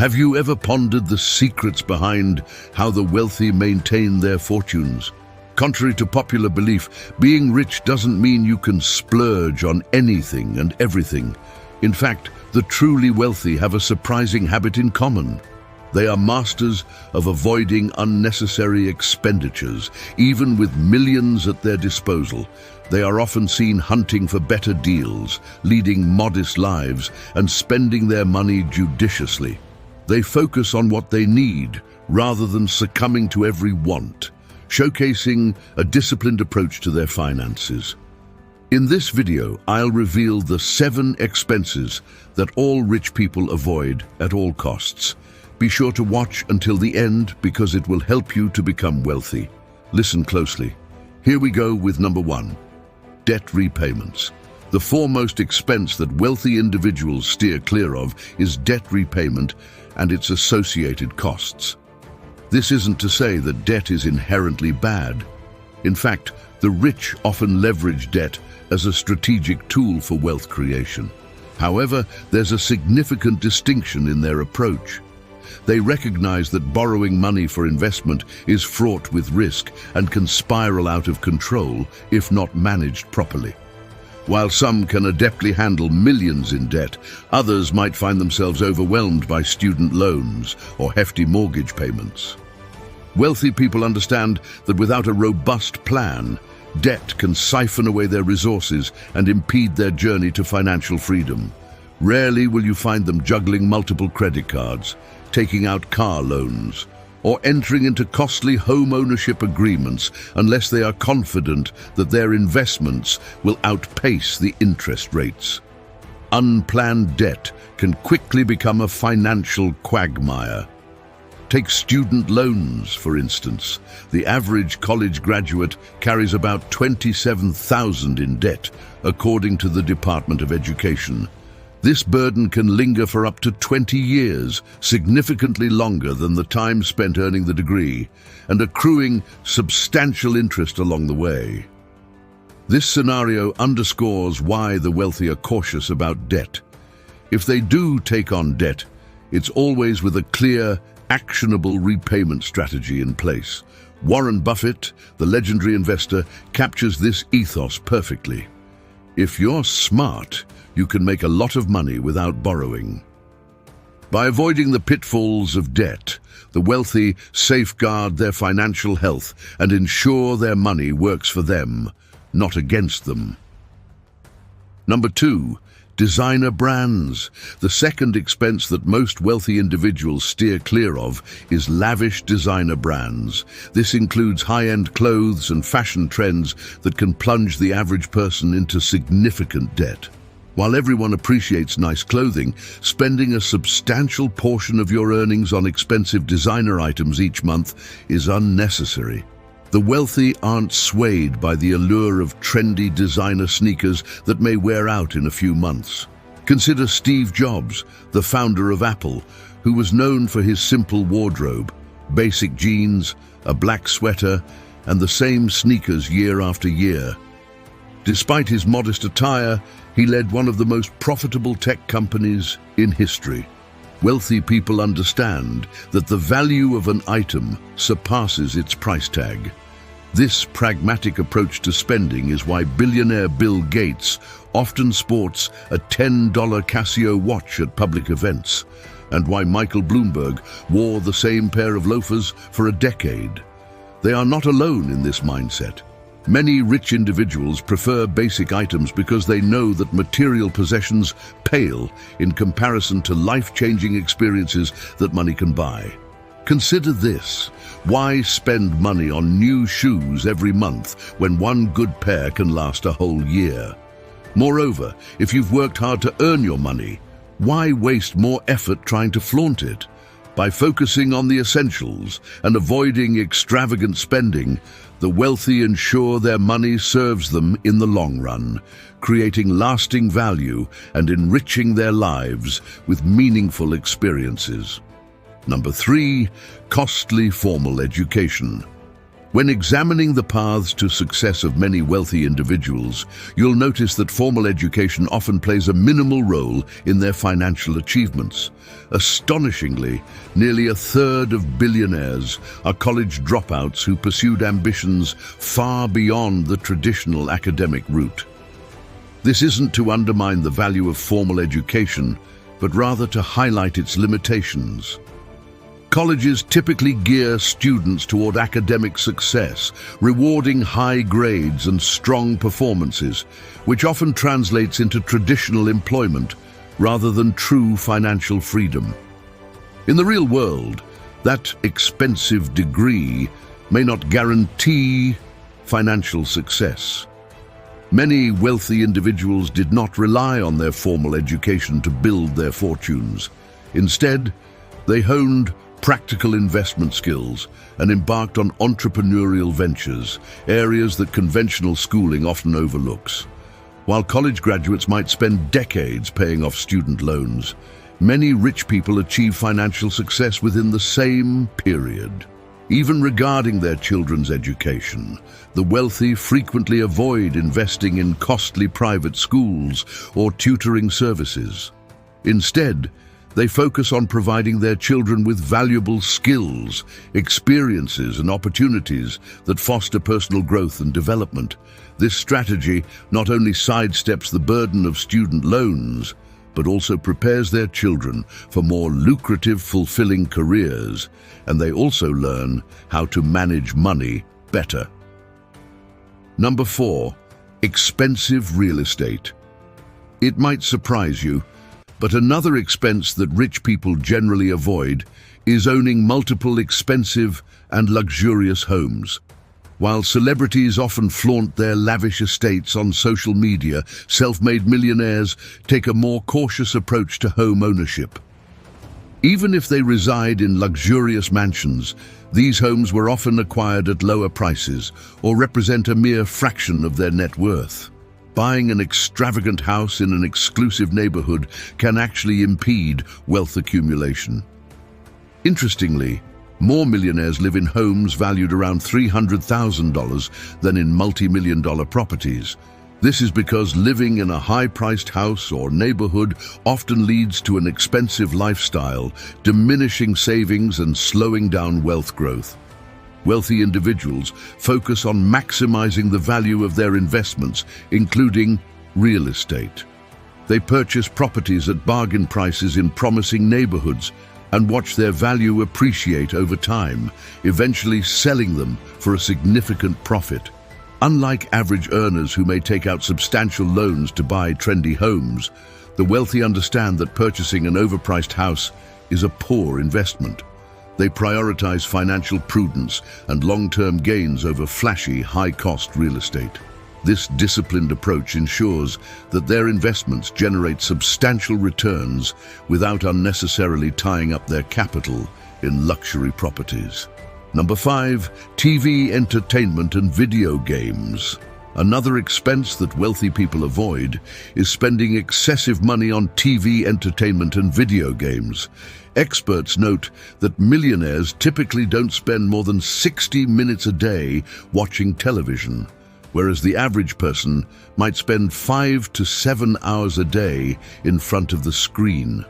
Have you ever pondered the secrets behind how the wealthy maintain their fortunes? Contrary to popular belief, being rich doesn't mean you can splurge on anything and everything. In fact, the truly wealthy have a surprising habit in common. They are masters of avoiding unnecessary expenditures. Even with millions at their disposal, they are often seen hunting for better deals, leading modest lives, and spending their money judiciously. They focus on what they need, rather than succumbing to every want, showcasing a disciplined approach to their finances. In this video, I'll reveal the 7 expenses that all rich people avoid at all costs. Be sure to watch until the end because it will help you to become wealthy. Listen closely. Here we go with number 1. Debt repayments. The foremost expense that wealthy individuals steer clear of is debt repayment and its associated costs. This isn't to say that debt is inherently bad. In fact, the rich often leverage debt as a strategic tool for wealth creation. However, there's a significant distinction in their approach. They recognize that borrowing money for investment is fraught with risk and can spiral out of control if not managed properly. While some can adeptly handle millions in debt, others might find themselves overwhelmed by student loans or hefty mortgage payments. Wealthy people understand that without a robust plan, debt can siphon away their resources and impede their journey to financial freedom. Rarely will you find them juggling multiple credit cards, taking out car loans, or entering into costly home ownership agreements unless they are confident that their investments will outpace the interest rates. Unplanned debt can quickly become a financial quagmire. Take student loans, for instance. The average college graduate carries about $27,000 in debt, according to the Department of Education. This burden can linger for up to 20 years, significantly longer than the time spent earning the degree, and accruing substantial interest along the way. This scenario underscores why the wealthy are cautious about debt. If they do take on debt, it's always with a clear, actionable repayment strategy in place. Warren Buffett, the legendary investor, captures this ethos perfectly. If you're smart, you can make a lot of money without borrowing. By avoiding the pitfalls of debt, the wealthy safeguard their financial health and ensure their money works for them, not against them. Number 2. Designer brands. The second expense that most wealthy individuals steer clear of is lavish designer brands. This includes high-end clothes and fashion trends that can plunge the average person into significant debt. While everyone appreciates nice clothing, spending a substantial portion of your earnings on expensive designer items each month is unnecessary. The wealthy aren't swayed by the allure of trendy designer sneakers that may wear out in a few months. Consider Steve Jobs, the founder of Apple, who was known for his simple wardrobe, basic jeans, a black sweater, and the same sneakers year after year. Despite his modest attire, he led one of the most profitable tech companies in history. Wealthy people understand that the value of an item surpasses its price tag. This pragmatic approach to spending is why billionaire Bill Gates often sports a $10 Casio watch at public events, and why Michael Bloomberg wore the same pair of loafers for a decade. They are not alone in this mindset. Many rich individuals prefer basic items because they know that material possessions pale in comparison to life-changing experiences that money can buy. Consider this. Why spend money on new shoes every month when one good pair can last a whole year? Moreover, if you've worked hard to earn your money, why waste more effort trying to flaunt it? By focusing on the essentials and avoiding extravagant spending, the wealthy ensure their money serves them in the long run, creating lasting value and enriching their lives with meaningful experiences. Number 3, costly formal education. When examining the paths to success of many wealthy individuals, you'll notice that formal education often plays a minimal role in their financial achievements. Astonishingly, nearly a third of billionaires are college dropouts who pursued ambitions far beyond the traditional academic route. This isn't to undermine the value of formal education, but rather to highlight its limitations. Colleges typically gear students toward academic success, rewarding high grades and strong performances, which often translates into traditional employment rather than true financial freedom. In the real world, that expensive degree may not guarantee financial success. Many wealthy individuals did not rely on their formal education to build their fortunes. Instead, they honed practical investment skills and embarked on entrepreneurial ventures, areas that conventional schooling often overlooks. While college graduates might spend decades paying off student loans, many rich people achieve financial success within the same period. Even regarding their children's education, the wealthy frequently avoid investing in costly private schools or tutoring services. Instead, they focus on providing their children with valuable skills, experiences, and opportunities that foster personal growth and development. This strategy not only sidesteps the burden of student loans, but also prepares their children for more lucrative, fulfilling careers, and they also learn how to manage money better. Number 4, expensive real estate. It might surprise you, but another expense that rich people generally avoid is owning multiple expensive and luxurious homes. While celebrities often flaunt their lavish estates on social media, self-made millionaires take a more cautious approach to home ownership. Even if they reside in luxurious mansions, these homes were often acquired at lower prices or represent a mere fraction of their net worth. Buying an extravagant house in an exclusive neighborhood can actually impede wealth accumulation. Interestingly, more millionaires live in homes valued around $300,000 than in multi-million-dollar properties. This is because living in a high-priced house or neighborhood often leads to an expensive lifestyle, diminishing savings and slowing down wealth growth. Wealthy individuals focus on maximizing the value of their investments, including real estate. They purchase properties at bargain prices in promising neighborhoods and watch their value appreciate over time, eventually selling them for a significant profit. Unlike average earners who may take out substantial loans to buy trendy homes, the wealthy understand that purchasing an overpriced house is a poor investment. They prioritize financial prudence and long-term gains over flashy, high-cost real estate. This disciplined approach ensures that their investments generate substantial returns without unnecessarily tying up their capital in luxury properties. Number 5, TV entertainment and video games. Another expense that wealthy people avoid is spending excessive money on TV entertainment and video games. Experts note that millionaires typically don't spend more than 60 minutes a day watching television, whereas the average person might spend 5 to 7 hours a day in front of the screen.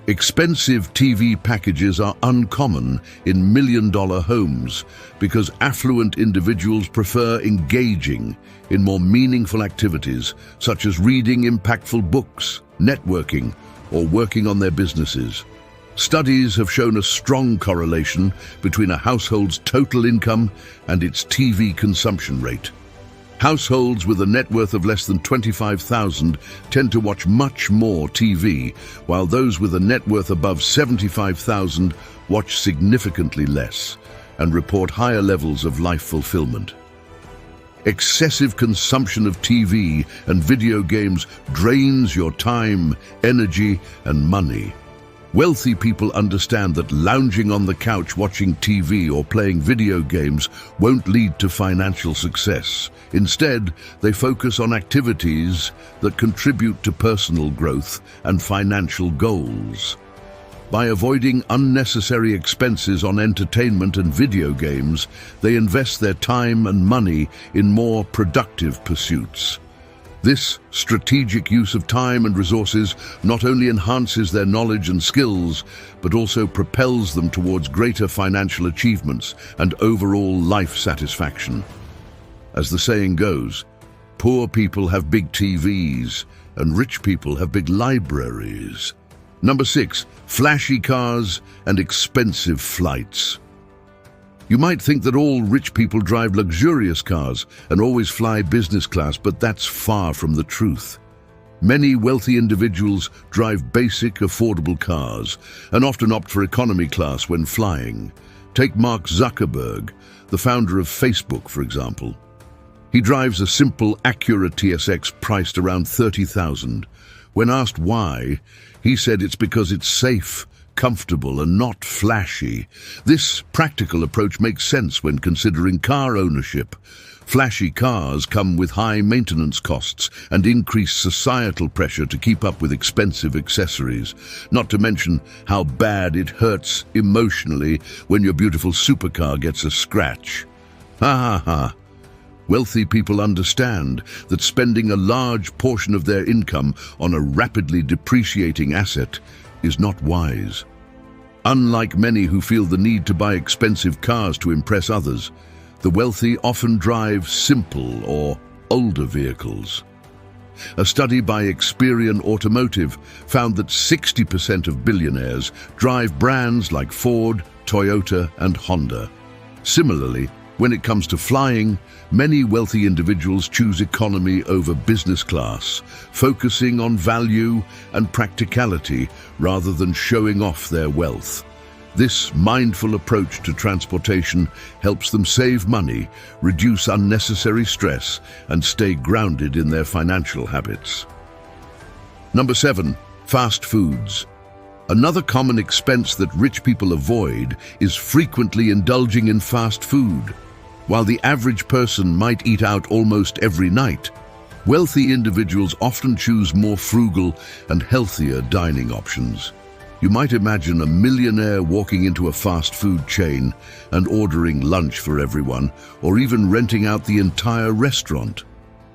Expensive TV packages are uncommon in million-dollar homes because affluent individuals prefer engaging in more meaningful activities such as reading impactful books, networking, or working on their businesses. Studies have shown a strong correlation between a household's total income and its TV consumption rate. Households with a net worth of less than $25,000 tend to watch much more TV, while those with a net worth above $75,000 watch significantly less and report higher levels of life fulfillment. Excessive consumption of TV and video games drains your time, energy, and money. Wealthy people understand that lounging on the couch watching TV or playing video games won't lead to financial success. Instead, they focus on activities that contribute to personal growth and financial goals. By avoiding unnecessary expenses on entertainment and video games, they invest their time and money in more productive pursuits. This strategic use of time and resources not only enhances their knowledge and skills, but also propels them towards greater financial achievements and overall life satisfaction. As the saying goes, poor people have big TVs and rich people have big libraries. Number 6, flashy cars and expensive flights. You might think that all rich people drive luxurious cars and always fly business class, but that's far from the truth. Many wealthy individuals drive basic, affordable cars and often opt for economy class when flying. Take Mark Zuckerberg, the founder of Facebook, for example. He drives a simple Acura TSX priced around $30,000. When asked why, he said it's because it's safe, comfortable, and not flashy. This practical approach makes sense when considering car ownership. Flashy cars come with high maintenance costs and increased societal pressure to keep up with expensive accessories, not to mention how bad it hurts emotionally when your beautiful supercar gets a scratch. Ha ha ha. Wealthy people understand that spending a large portion of their income on a rapidly depreciating asset is not wise. Unlike many who feel the need to buy expensive cars to impress others, the wealthy often drive simple or older vehicles. A study by Experian Automotive found that 60% of billionaires drive brands like Ford, Toyota, and Honda. Similarly, when it comes to flying, many wealthy individuals choose economy over business class, focusing on value and practicality rather than showing off their wealth. This mindful approach to transportation helps them save money, reduce unnecessary stress, and stay grounded in their financial habits. Number 7, fast foods. Another common expense that rich people avoid is frequently indulging in fast food. While the average person might eat out almost every night, wealthy individuals often choose more frugal and healthier dining options. You might imagine a millionaire walking into a fast food chain and ordering lunch for everyone, or even renting out the entire restaurant.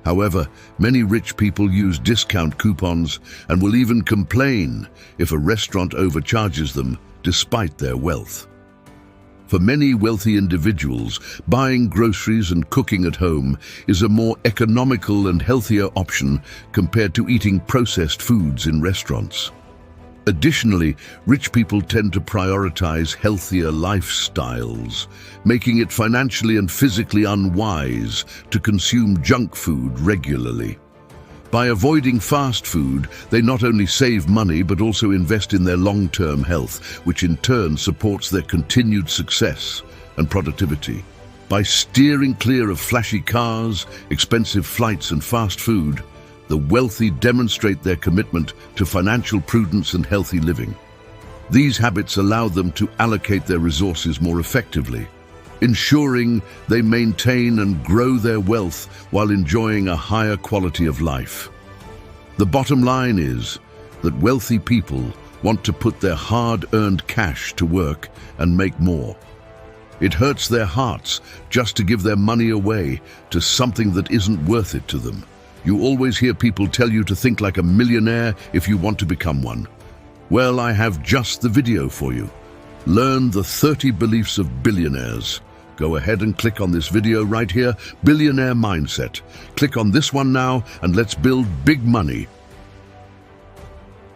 However, many rich people use discount coupons and will even complain if a restaurant overcharges them despite their wealth. For many wealthy individuals, buying groceries and cooking at home is a more economical and healthier option compared to eating processed foods in restaurants. Additionally, rich people tend to prioritize healthier lifestyles, making it financially and physically unwise to consume junk food regularly. By avoiding fast food, they not only save money but also invest in their long-term health, which in turn supports their continued success and productivity. By steering clear of flashy cars, expensive flights, and fast food, the wealthy demonstrate their commitment to financial prudence and healthy living. These habits allow them to allocate their resources more effectively, ensuring they maintain and grow their wealth while enjoying a higher quality of life. The bottom line is that wealthy people want to put their hard-earned cash to work and make more. It hurts their hearts just to give their money away to something that isn't worth it to them. You always hear people tell you to think like a millionaire if you want to become one. Well, I have just the video for you. Learn the 30 beliefs of billionaires. Go ahead and click on this video right here, Billionaire Mindset. Click on this one now and let's build big money